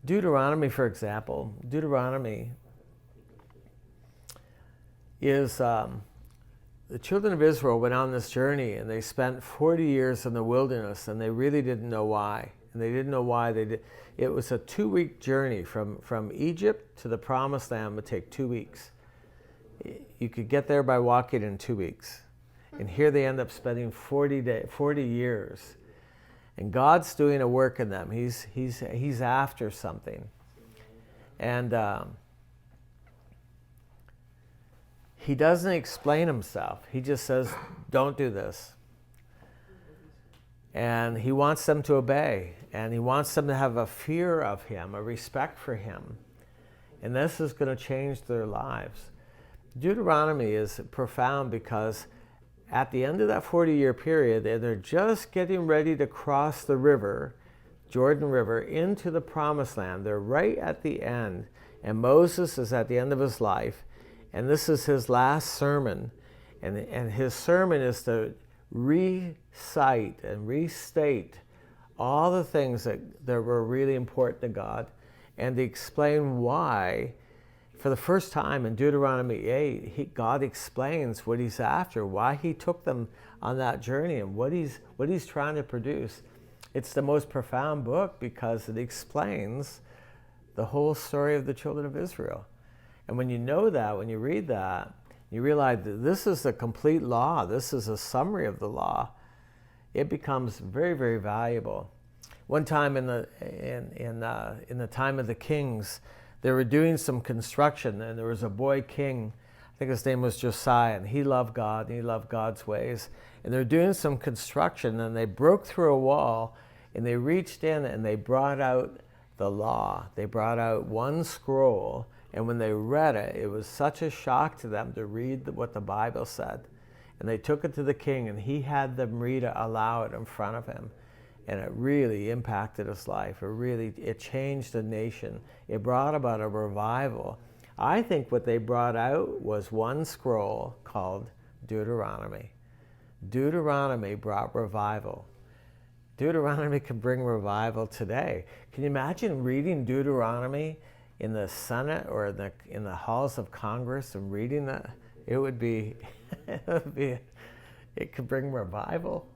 Deuteronomy, for example, Deuteronomy is the children of Israel went on this journey and they spent 40 years in the wilderness and they really didn't know why. And they didn't know why they did. It was a 2-week journey from Egypt to the Promised Land. Would take 2 weeks. You could get there by walking in 2 weeks. And here they end up spending 40 years. And God's doing a work in them. He's after something. And he doesn't explain himself. He just says, don't do this. And he wants them to obey. And he wants them to have a fear of him, a respect for him. And this is going to change their lives. Deuteronomy is profound because at the end of that 40-year period, they're just getting ready to cross the river, Jordan River, into the Promised Land. They're right at the end. And Moses is at the end of his life. And this is his last sermon. And his sermon is to recite and restate all the things that were really important to God and to explain why, for the first time in Deuteronomy 8, God explains what he's after, why he took them on that journey and what he's trying to produce. It's the most profound book because it explains the whole story of the children of Israel. And when you know that, when you read that, you realize that this is the complete law. This is a summary of the law. It becomes very, very valuable. One time in the time of the kings, they were doing some construction, and there was a boy king. I think his name was Josiah, and he loved God, and he loved God's ways. And they're doing some construction, and they broke through a wall, and they reached in, and they brought out the law. They brought out one scroll. And when they read it, it was such a shock to them to read what the Bible said. And they took it to the king, and he had them read it aloud in front of him. And it really impacted his life. It changed the nation. It brought about a revival. I think what they brought out was one scroll called Deuteronomy. Deuteronomy brought revival. Deuteronomy can bring revival today. Can you imagine reading Deuteronomy in the Senate or in the halls of Congress and reading that? It would be, it could bring revival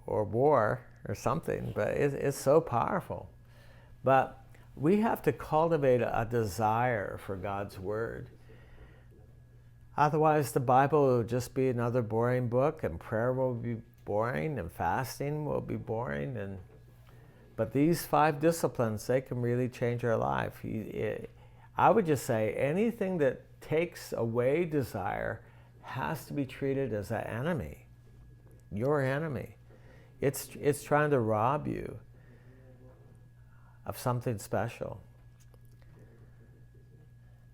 or war or something, but it's so powerful. But we have to cultivate a desire for God's Word. Otherwise, the Bible will just be another boring book, and prayer will be boring, and fasting will be boring, but these 5 disciplines, they can really change our life. I would just say anything that takes away desire has to be treated as an enemy, your enemy. It's trying to rob you of something special.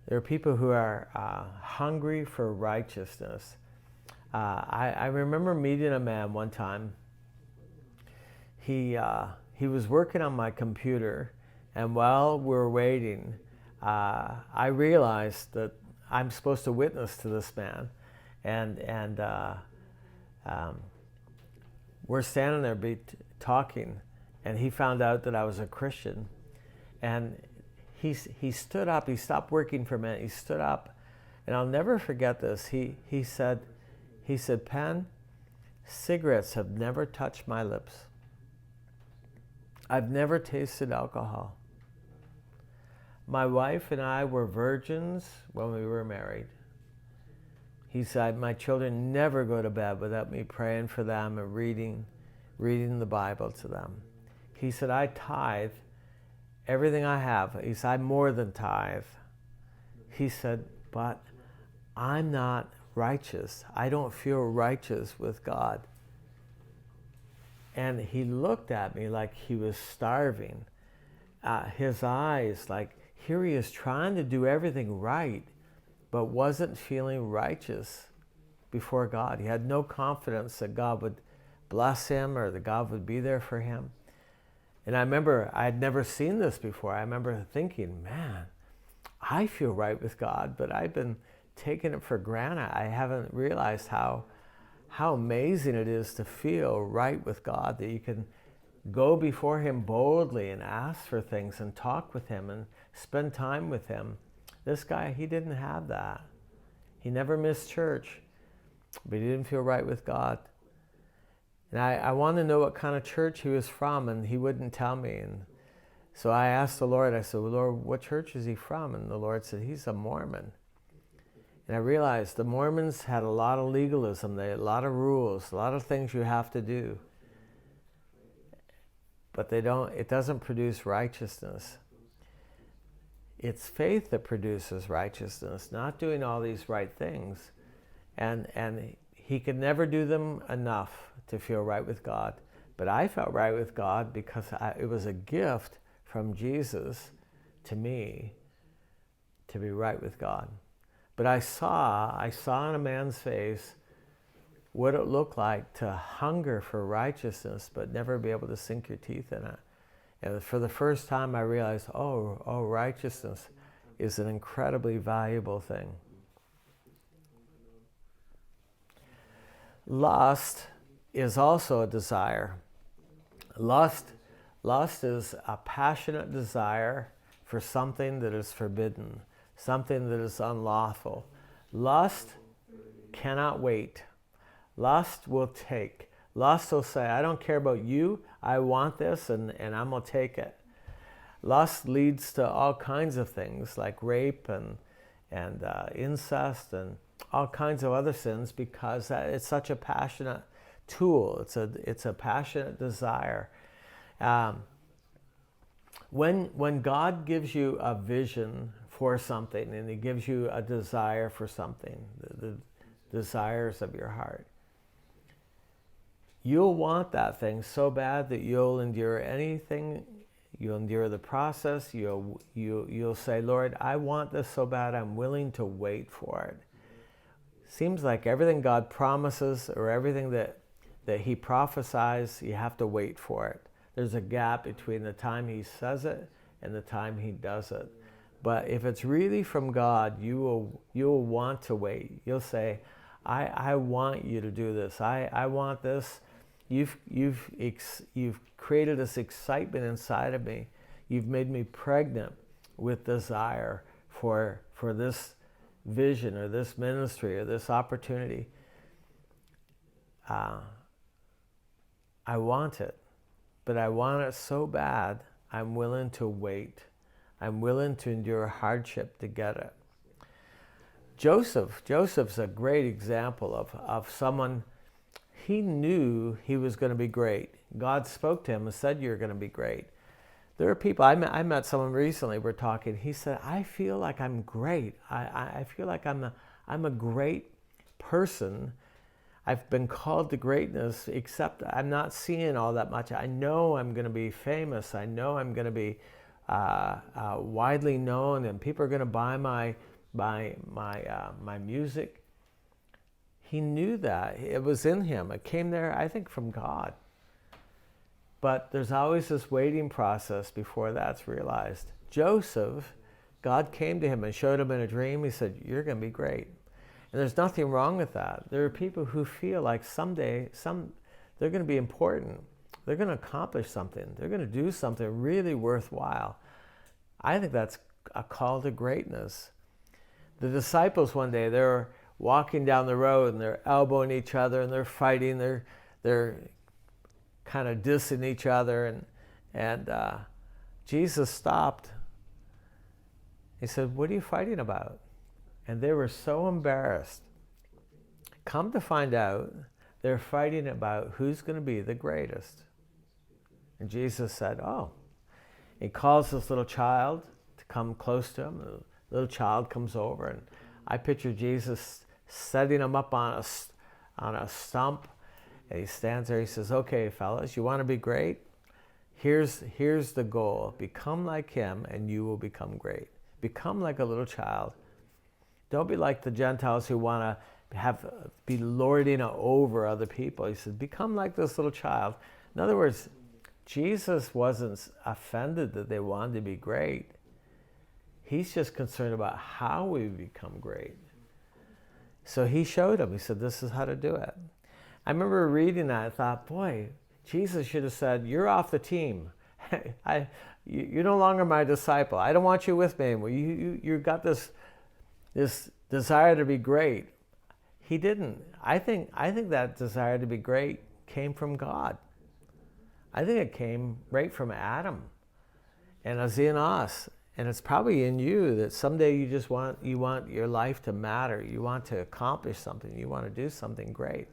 There are people who are hungry for righteousness. I remember meeting a man one time. He was working on my computer, and while we were waiting, I realized that I'm supposed to witness to this man, and we're standing there talking, and he found out that I was a Christian, and he stood up. He stopped working for a minute. He stood up, and I'll never forget this. He said, "Penn, cigarettes have never touched my lips. I've never tasted alcohol. My wife and I were virgins when we were married." He said, "My children never go to bed without me praying for them and reading the Bible to them." He said, "I tithe everything I have." He said, "I more than tithe." He said, "But I'm not righteous. I don't feel righteous with God." And he looked at me like he was starving. His eyes, like, here he is trying to do everything right, but wasn't feeling righteous before God. He had no confidence that God would bless him or that God would be there for him. And I remember I had never seen this before. I remember thinking, man, I feel right with God, but I've been taking it for granted. I haven't realized how amazing it is to feel right with God, that you can go before him boldly and ask for things and talk with him and spend time with him. This guy, he didn't have that. He never missed church, but he didn't feel right with God. And I wanted to know what kind of church he was from, and he wouldn't tell me. And so I asked the Lord, I said, well, Lord, what church is he from? And the Lord said, he's a Mormon. And I realized the Mormons had a lot of legalism. They had a lot of rules, a lot of things you have to do. But it doesn't produce righteousness. It's faith that produces righteousness, not doing all these right things. And he could never do them enough to feel right with God. But I felt right with God because it was a gift from Jesus to me to be right with God. But I saw in a man's face what it looked like to hunger for righteousness but never be able to sink your teeth in it. And for the first time I realized, oh, righteousness is an incredibly valuable thing. Lust is also a desire. Lust is a passionate desire for something that is forbidden, something that is unlawful. Lust cannot wait. Lust will take. Lust will say, I don't care about you, I want this, and I'm going to take it. Lust leads to all kinds of things like rape and incest and all kinds of other sins because it's such a passionate tool. It's a passionate desire. When God gives you a vision for something and he gives you a desire for something, the desires of your heart, you'll want that thing so bad that you'll endure anything. You'll endure the process. You'll say, Lord, I want this so bad, I'm willing to wait for it. Seems like everything God promises or everything that he prophesies, you have to wait for it. There's a gap between the time he says it and the time he does it. But if it's really from God, you will want to wait. You'll say, I want you to do this. I want this. You've created this excitement inside of me. You've made me pregnant with desire for this vision or this ministry or this opportunity. I want it, but I want it so bad, I'm willing to wait. I'm willing to endure hardship to get it. Joseph's a great example of someone. He knew he was going to be great. God spoke to him and said, you're going to be great. There are people, I met someone recently, we're talking, he said, I feel like I'm great. I feel like I'm a great person. I've been called to greatness, except I'm not seeing all that much. I know I'm going to be famous. I know I'm going to be widely known, and people are going to buy my music. He knew that. It was in him. It came there, I think, from God. But there's always this waiting process before that's realized. Joseph, God came to him and showed him in a dream. He said, you're going to be great. And there's nothing wrong with that. There are people who feel like someday they're going to be important. They're going to accomplish something. They're going to do something really worthwhile. I think that's a call to greatness. The disciples one day, they're walking down the road and they're elbowing each other and they're fighting. They're kind of dissing each other. And Jesus stopped. He said, what are you fighting about? And they were so embarrassed. Come to find out, they're fighting about who's going to be the greatest. And Jesus said, oh. He calls this little child to come close to him. The little child comes over, and I picture Jesus setting him up on a stump. And he stands there, he says, okay, fellas, you want to be great? Here's the goal. Become like him, and you will become great. Become like a little child. Don't be like the Gentiles who want to be lording over other people. He said, become like this little child. In other words, Jesus wasn't offended that they wanted to be great. He's just concerned about how we become great. So he showed them. He said, this is how to do it. I remember reading that. I thought, boy, Jesus should have said, you're off the team. You're no longer my disciple. I don't want you with me anymore. You got this desire to be great. He didn't. I think that desire to be great came from God. I think it came right from Adam, and it's in us, and it's probably in you that someday you want your life to matter. You want to accomplish something. You want to do something great.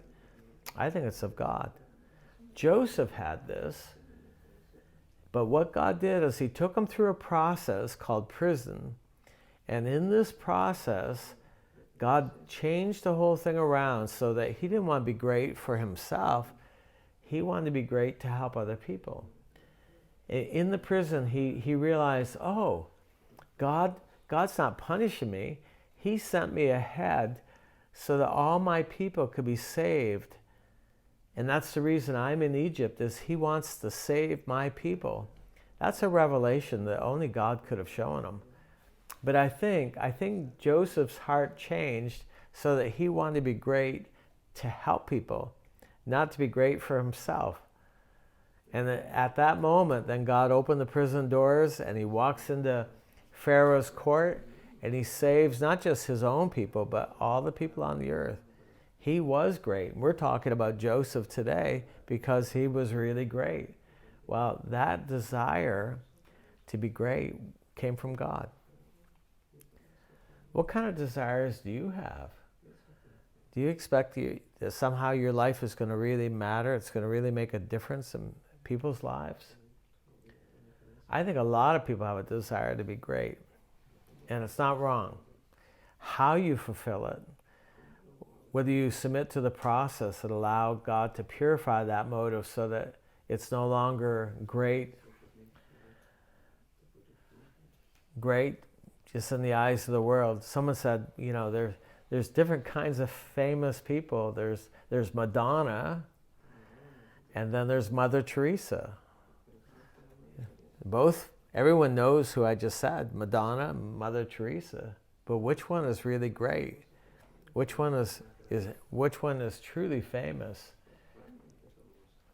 I think it's of God. Joseph had this, but what God did is he took him through a process called prison, and in this process, God changed the whole thing around so that he didn't want to be great for himself. He wanted to be great to help other people. In the prison, he realized, oh, God's not punishing me. He sent me ahead so that all my people could be saved. And that's the reason I'm in Egypt, is he wants to save my people. That's a revelation that only God could have shown him. But I think Joseph's heart changed so that he wanted to be great to help people, not to be great for himself. And at that moment, then God opened the prison doors and he walks into Pharaoh's court and he saves not just his own people, but all the people on the earth. He was great. We're talking about Joseph today because he was really great. Well, that desire to be great came from God. What kind of desires do you have? Do you expect that somehow your life is going to really matter? It's going to really make a difference in people's lives? I think a lot of people have a desire to be great, and it's not wrong. How you fulfill it, whether you submit to the process and allow God to purify that motive so that it's no longer great just in the eyes of the world. Someone said, there's different kinds of famous people. There's Madonna, and then there's Mother Teresa. Everyone knows who I just said, Madonna and Mother Teresa. But which one is really great? Which one is truly famous?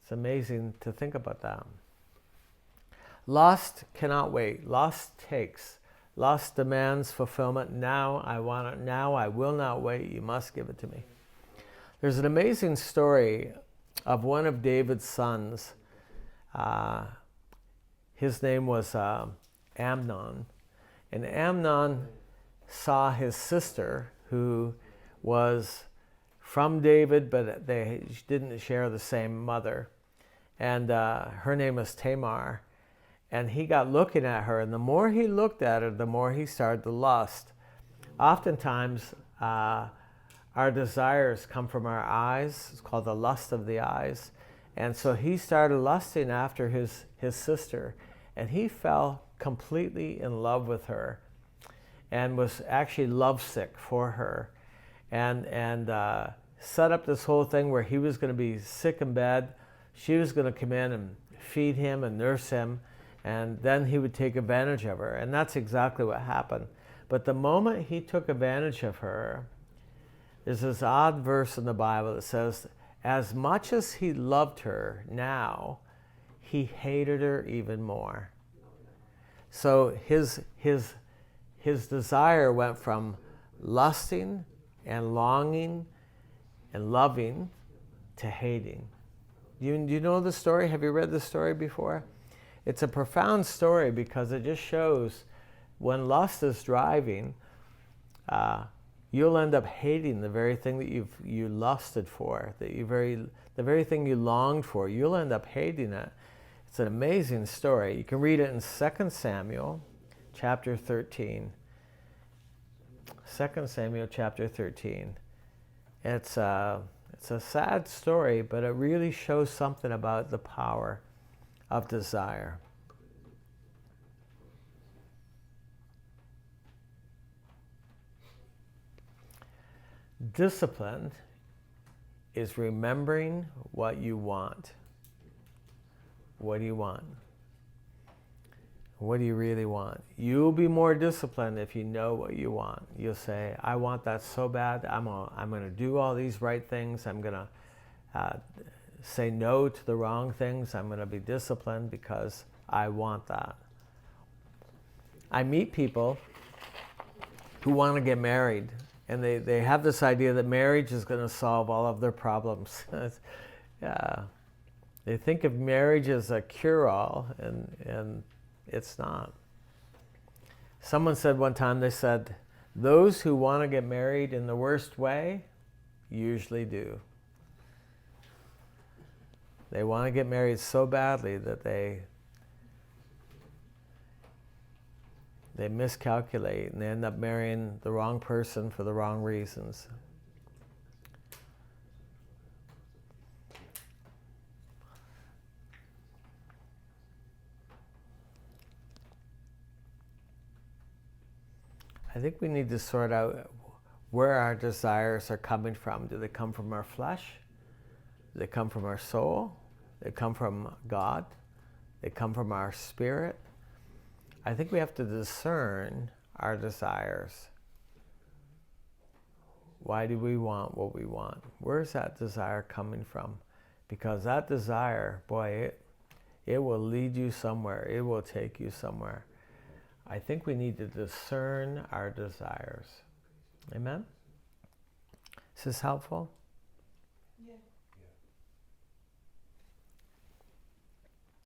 It's amazing to think about that. Lust cannot wait. Lust takes. Lust demands fulfillment. Now I want it. Now I will not wait. You must give it to me. There's an amazing story of one of David's sons. His name was Amnon. And Amnon saw his sister, who was from David, but they didn't share the same mother. And her name was Tamar. And he got looking at her, and the more he looked at her, the more he started to lust. Oftentimes, our desires come from our eyes. It's called the lust of the eyes. And so he started lusting after his sister, and he fell completely in love with her and was actually lovesick for her, and set up this whole thing where he was going to be sick in bed. She was going to come in and feed him and nurse him, and then he would take advantage of her. And that's exactly what happened. But the moment he took advantage of her, there's this odd verse in the Bible that says, as much as he loved her now, he hated her even more. So his desire went from lusting and longing and loving to hating. Do you know the story? Have you read the story before? It's a profound story because it just shows when lust is driving, you'll end up hating the very thing that you lusted for, the very thing you longed for. You'll end up hating it. It's an amazing story. You can read it in 2 Samuel chapter 13. 2 Samuel chapter 13. It's a sad story, but it really shows something about the power of desire. Discipline is remembering what you want. What do you want? What do you really want? You'll be more disciplined if you know what you want. You'll say, I want that so bad. I'm going to do all these right things. I'm going to say no to the wrong things. I'm going to be disciplined because I want that. I meet people who want to get married, and they have this idea that marriage is going to solve all of their problems. They think of marriage as a cure-all, and it's not. Someone said one time, they said, those who want to get married in the worst way usually do. They want to get married so badly that they miscalculate and they end up marrying the wrong person for the wrong reasons. I think we need to sort out where our desires are coming from. Do they come from our flesh? Do they come from our soul? Do they come from God? Do they come from our spirit? I think we have to discern our desires. Why do we want what we want? Where's that desire coming from? Because that desire, boy, it will lead you somewhere. It will take you somewhere. I think we need to discern our desires. Amen? Is this helpful?